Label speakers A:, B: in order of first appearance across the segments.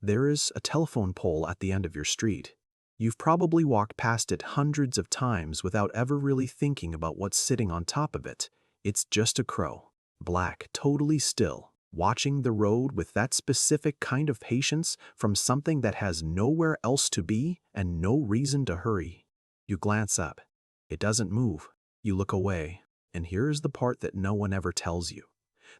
A: There is a telephone pole at the end of your street. You've probably walked past it hundreds of times without ever really thinking about what's sitting on top of it. It's just a crow, black, totally still, watching the road with that specific kind of patience from something that has nowhere else to be and no reason to hurry. You glance up. It doesn't move. You look away. And here's the part that no one ever tells you.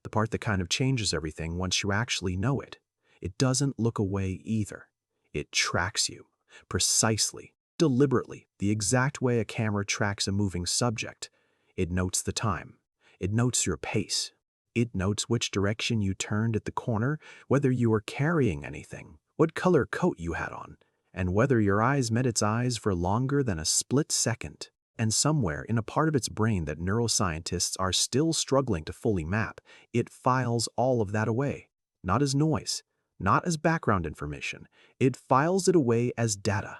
A: The part that kind of changes everything once you actually know it. It doesn't look away either. It tracks you, precisely, deliberately, the exact way a camera tracks a moving subject. It notes the time. It notes your pace. It notes which direction you turned at the corner, whether you were carrying anything, what color coat you had on, and whether your eyes met its eyes for longer than a split second. And somewhere in a part of its brain that neuroscientists are still struggling to fully map, it files all of that away, not as noise, not as background information. It files it away as data,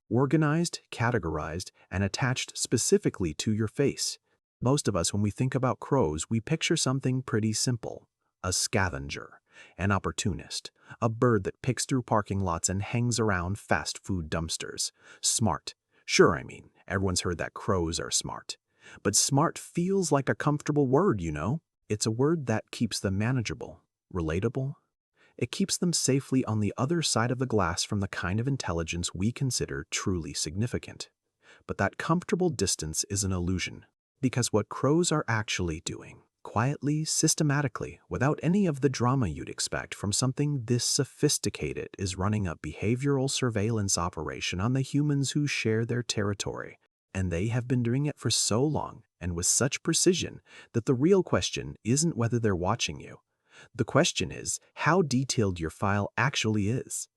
A: organized, categorized, and attached specifically to your face. Most of us, when we think about crows, we picture something pretty simple: a scavenger, an opportunist, a bird that picks through parking lots and hangs around fast food dumpsters. Smart. Sure, everyone's heard that crows are smart. But smart feels like a comfortable word, you know? It's a word that keeps them manageable, relatable. It keeps them safely on the other side of the glass from the kind of intelligence we consider truly significant. But that comfortable distance is an illusion, because what crows are actually doing, quietly, systematically, without any of the drama you'd expect from something this sophisticated, is running a behavioral surveillance operation on the humans who share their territory. And they have been doing it for so long and with such precision that the real question isn't whether they're watching you. The question is how detailed your file actually is.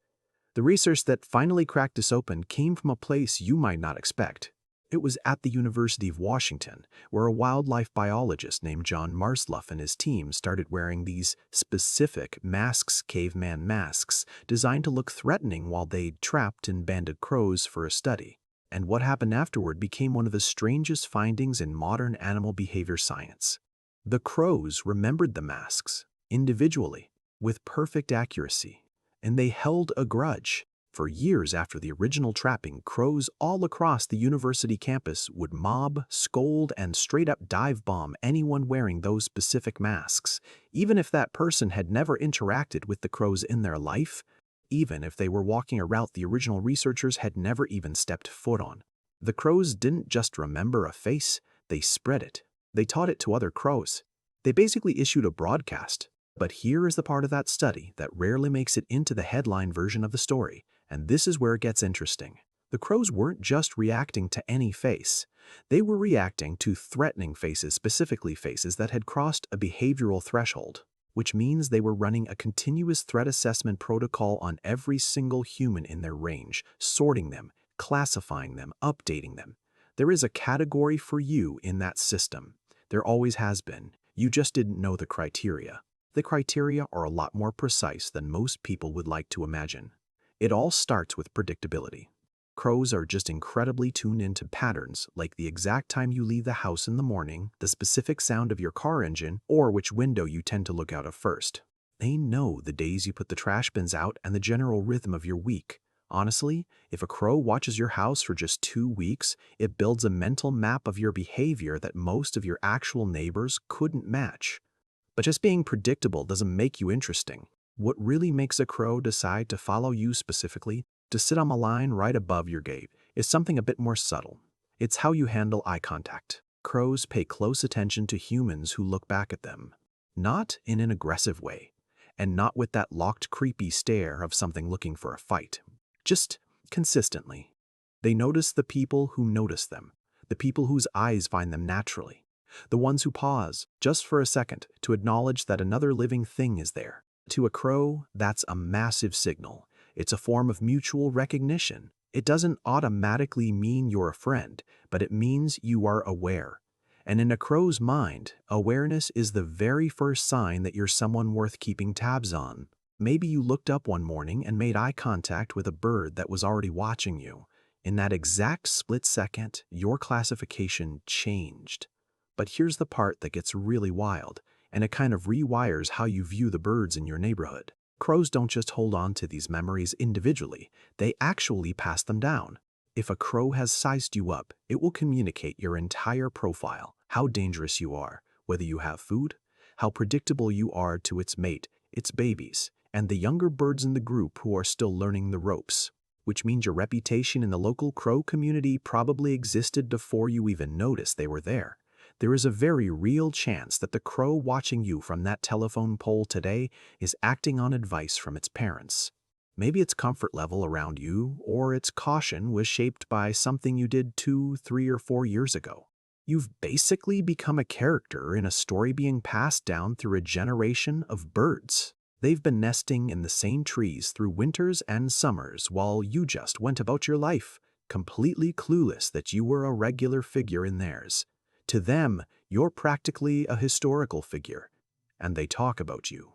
A: The research that finally cracked this open came from a place you might not expect. It was at the University of Washington, where a wildlife biologist named John Marsluff and his team started wearing these specific masks, caveman masks, designed to look threatening while they trapped and banded crows for a study. And what happened afterward became one of the strangest findings in modern animal behavior science. The crows remembered the masks, individually, with perfect accuracy, and they held a grudge. For years after the original trapping, crows all across the university campus would mob, scold, and straight-up dive-bomb anyone wearing those specific masks, even if that person had never interacted with the crows in their life, even if they were walking a route the original researchers had never even stepped foot on. The crows didn't just remember a face, they spread it. They taught it to other crows. They basically issued a broadcast. But here is the part of that study that rarely makes it into the headline version of the story, and this is where it gets interesting. The crows weren't just reacting to any face. They were reacting to threatening faces, specifically faces that had crossed a behavioral threshold, which means they were running a continuous threat assessment protocol on every single human in their range, sorting them, classifying them, updating them. There is a category for you in that system. There always has been. You just didn't know the criteria. The criteria are a lot more precise than most people would like to imagine. It all starts with predictability. Crows are just incredibly tuned into patterns, like the exact time you leave the house in the morning, the specific sound of your car engine, or which window you tend to look out of first. They know the days you put the trash bins out and the general rhythm of your week. Honestly, if a crow watches your house for just 2 weeks, it builds a mental map of your behavior that most of your actual neighbors couldn't match. But just being predictable doesn't make you interesting. What really makes a crow decide to follow you specifically, to sit on a line right above your gate, is something a bit more subtle. It's how you handle eye contact. Crows pay close attention to humans who look back at them. Not in an aggressive way, and not with that locked, creepy stare of something looking for a fight. Just consistently. They notice the people who notice them, the people whose eyes find them naturally, the ones who pause, just for a second, to acknowledge that another living thing is there. To a crow, that's a massive signal. It's a form of mutual recognition. It doesn't automatically mean you're a friend, but it means you are aware. And in a crow's mind, awareness is the very first sign that you're someone worth keeping tabs on. Maybe you looked up one morning and made eye contact with a bird that was already watching you. In that exact split second, your classification changed. But here's the part that gets really wild, and it kind of rewires how you view the birds in your neighborhood. Crows don't just hold on to these memories individually, they actually pass them down. If a crow has sized you up, it will communicate your entire profile, how dangerous you are, whether you have food, how predictable you are to its mate, its babies, and the younger birds in the group who are still learning the ropes. Which means your reputation in the local crow community probably existed before you even noticed they were there. There is a very real chance that the crow watching you from that telephone pole today is acting on advice from its parents. Maybe its comfort level around you or its caution was shaped by something you did 2, 3, or 4 years ago. You've basically become a character in a story being passed down through a generation of birds. They've been nesting in the same trees through winters and summers while you just went about your life, completely clueless that you were a regular figure in theirs. To them, you're practically a historical figure, and they talk about you.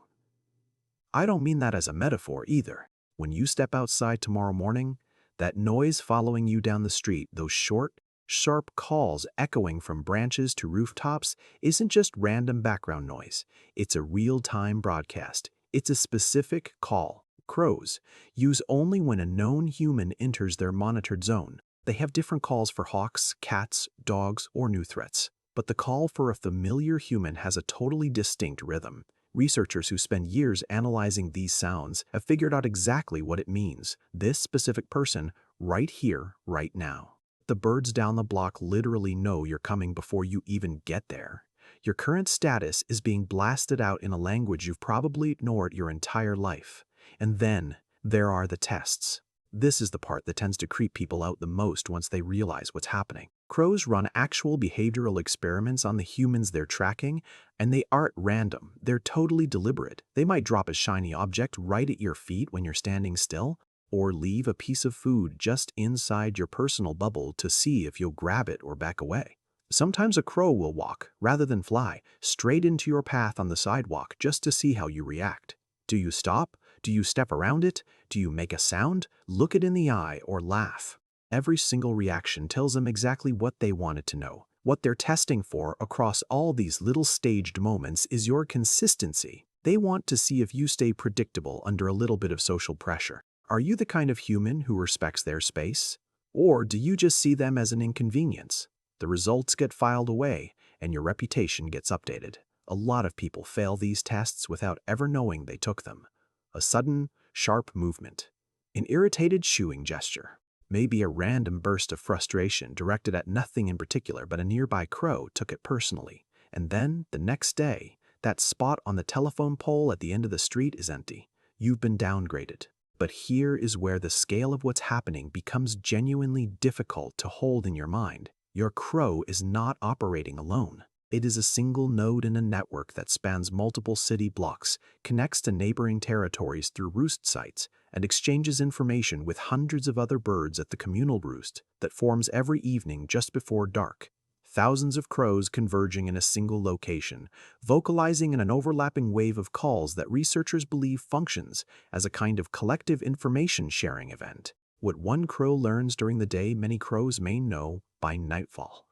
A: I don't mean that as a metaphor either. When you step outside tomorrow morning, that noise following you down the street, those short, sharp calls echoing from branches to rooftops, isn't just random background noise. It's a real-time broadcast. It's a specific call. Crows use only when a known human enters their monitored zone. They have different calls for hawks, cats, dogs, or new threats. But the call for a familiar human has a totally distinct rhythm. Researchers who spend years analyzing these sounds have figured out exactly what it means. This specific person, right here, right now. The birds down the block literally know you're coming before you even get there. Your current status is being blasted out in a language you've probably ignored your entire life. And then there are the tests. This is the part that tends to creep people out the most once they realize what's happening. Crows run actual behavioral experiments on the humans they're tracking, and they aren't random. They're totally deliberate. They might drop a shiny object right at your feet when you're standing still, or leave a piece of food just inside your personal bubble to see if you'll grab it or back away. Sometimes a crow will walk, rather than fly, straight into your path on the sidewalk just to see how you react. Do you stop? Do you step around it? Do you make a sound, look it in the eye, or laugh? Every single reaction tells them exactly what they wanted to know. What they're testing for across all these little staged moments is your consistency. They want to see if you stay predictable under a little bit of social pressure. Are you the kind of human who respects their space? Or do you just see them as an inconvenience? The results get filed away, and your reputation gets updated. A lot of people fail these tests without ever knowing they took them. A sudden, sharp movement. An irritated shooing gesture. Maybe a random burst of frustration directed at nothing in particular, but a nearby crow took it personally. And then, the next day, that spot on the telephone pole at the end of the street is empty. You've been downgraded. But here is where the scale of what's happening becomes genuinely difficult to hold in your mind. Your crow is not operating alone. It is a single node in a network that spans multiple city blocks, connects to neighboring territories through roost sites, and exchanges information with hundreds of other birds at the communal roost that forms every evening just before dark. Thousands of crows converging in a single location, vocalizing in an overlapping wave of calls that researchers believe functions as a kind of collective information sharing event. What one crow learns during the day, many crows may know by nightfall.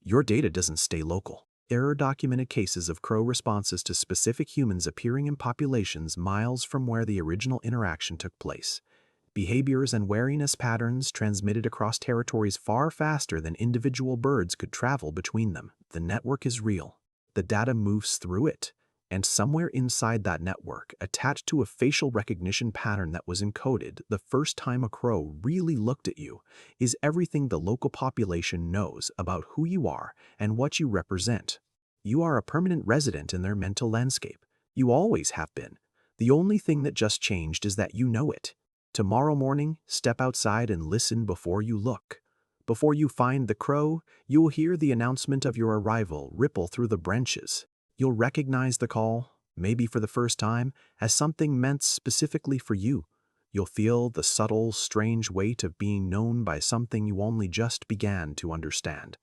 A: Your data doesn't stay local. There are documented cases of crow responses to specific humans appearing in populations miles from where the original interaction took place. Behaviors and wariness patterns transmitted across territories far faster than individual birds could travel between them. The network is real. The data moves through it. And somewhere inside that network, attached to a facial recognition pattern that was encoded the first time a crow really looked at you, is everything the local population knows about who you are and what you represent. You are a permanent resident in their mental landscape. You always have been. The only thing that just changed is that you know it. Tomorrow morning, step outside and listen before you look. Before you find the crow, you'll hear the announcement of your arrival ripple through the branches. You'll recognize the call, maybe for the first time, as something meant specifically for you. You'll feel the subtle, strange weight of being known by something you only just began to understand.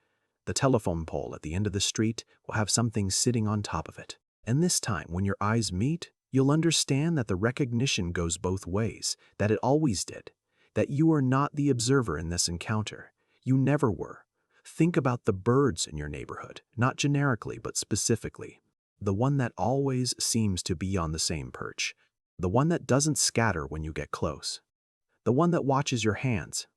A: The telephone pole at the end of the street will have something sitting on top of it. And this time, when your eyes meet, you'll understand that the recognition goes both ways, that it always did, that you are not the observer in this encounter. You never were. Think about the birds in your neighborhood, not generically but specifically. The one that always seems to be on the same perch. The one that doesn't scatter when you get close. The one that watches your hands.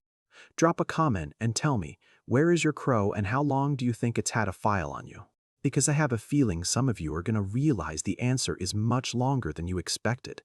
A: Drop a comment and tell me, where is your crow and how long do you think it's had a file on you? Because I have a feeling some of you are going to realize the answer is much longer than you expected.